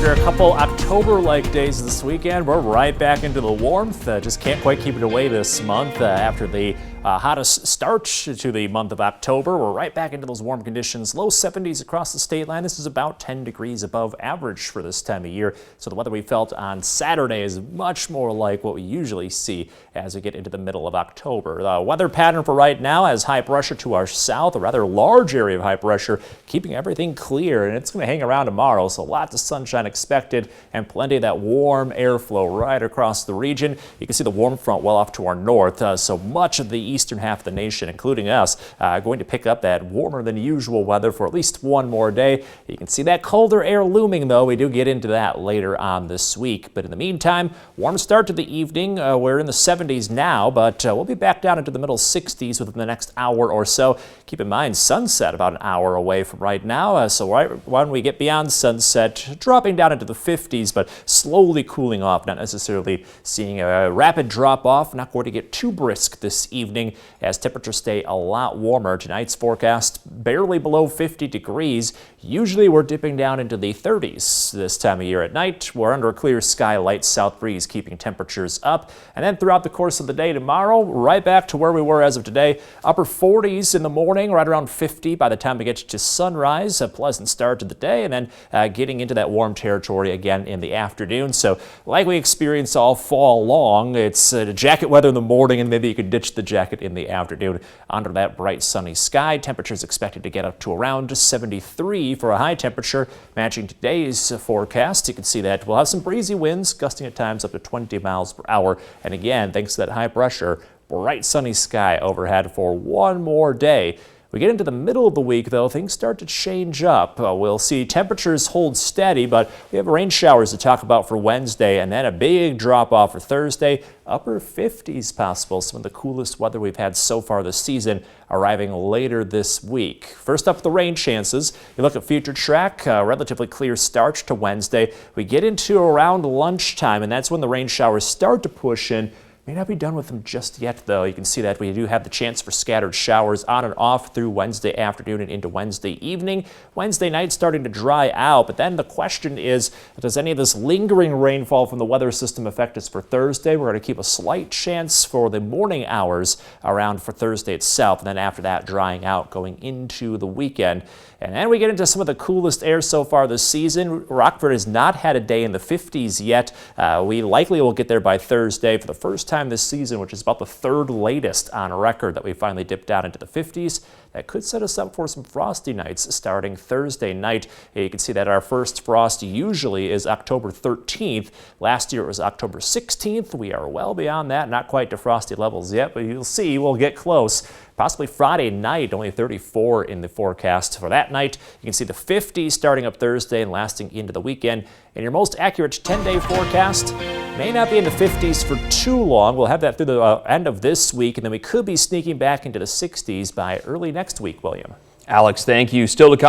After a couple October-like days this weekend, we're right back into the warmth. Just can't quite keep it away this month. After the hottest start to the month of October, we're right back into those warm conditions. Low 70s across the state line. This is about 10 degrees above average for this time of year. So the weather we felt on Saturday is much more like what we usually see as we get into the middle of October. The weather pattern for right now has high pressure to our south, a rather large area of high pressure, keeping everything clear, and it's going to hang around tomorrow. So lots of sunshine expected and plenty of that warm airflow right across the region. You can see the warm front well off to our north, so much of the eastern half of the nation, including us, going to pick up that warmer than usual weather for at least one more day. You can see that colder air looming, though. We do get into that later on this week. But in the meantime, warm start to the evening. We're in the 70s now, but we'll be back down into the middle 60s within the next hour or so. Keep in mind, sunset about an hour away from right now, so right when we get beyond sunset, dropping down into the 50s, but slowly cooling off, not necessarily seeing a rapid drop off. Not going to get too brisk this evening as temperatures stay a lot warmer. Tonight's forecast barely below 50 degrees. Usually we're dipping down into the 30s this time of year at night. We're under a clear sky, light south breeze keeping temperatures up. And then throughout the course of the day tomorrow, right back to where we were as of today. Upper 40s in the morning, right around 50 by the time we get to sunrise. A pleasant start to the day, and then getting into that warm territory again in the afternoon. So like we experience all fall long, it's jacket weather in the morning, and maybe you could ditch the jacket in the afternoon. Under that bright sunny sky, temperatures expected to get up to around 73 for a high temperature, matching today's forecast. You can see that we'll have some breezy winds, gusting at times up to 20 miles per hour. And again, thanks to that high pressure, bright sunny sky overhead for one more day. We get into the middle of the week, though, things start to change up. We'll see temperatures hold steady, but we have rain showers to talk about for Wednesday, and then a big drop-off for Thursday. Upper 50s possible, some of the coolest weather we've had so far this season arriving later this week. First up, the rain chances. You look at Future Track, relatively clear start to Wednesday. We get into around lunchtime, and that's when the rain showers start to push in. May not be done with them just yet, though. You can see that we do have the chance for scattered showers on and off through Wednesday afternoon and into Wednesday evening. Wednesday night starting to dry out, but then the question is, does any of this lingering rainfall from the weather system affect us for Thursday? We're going to keep a slight chance for the morning hours around for Thursday itself, and then after that drying out going into the weekend. And then we get into some of the coolest air so far this season. Rockford has not had a day in the 50s yet. We likely will get there by Thursday for the first time this season, which is about the third latest on record that we finally dipped down into the 50s. That could set us up for some frosty nights starting Thursday night. You can see that our first frost usually is October 13th. Last year it was October 16th. We are well beyond that, not quite to frosty levels yet, but you'll see we'll get close. Possibly Friday night, only 34 in the forecast for that night. You can see the 50s starting up Thursday and lasting into the weekend. And your most accurate 10-day forecast may not be in the 50s for too long. We'll have that through the end of this week, and then we could be sneaking back into the 60s by early next week, William. Alex, thank you. Still to come.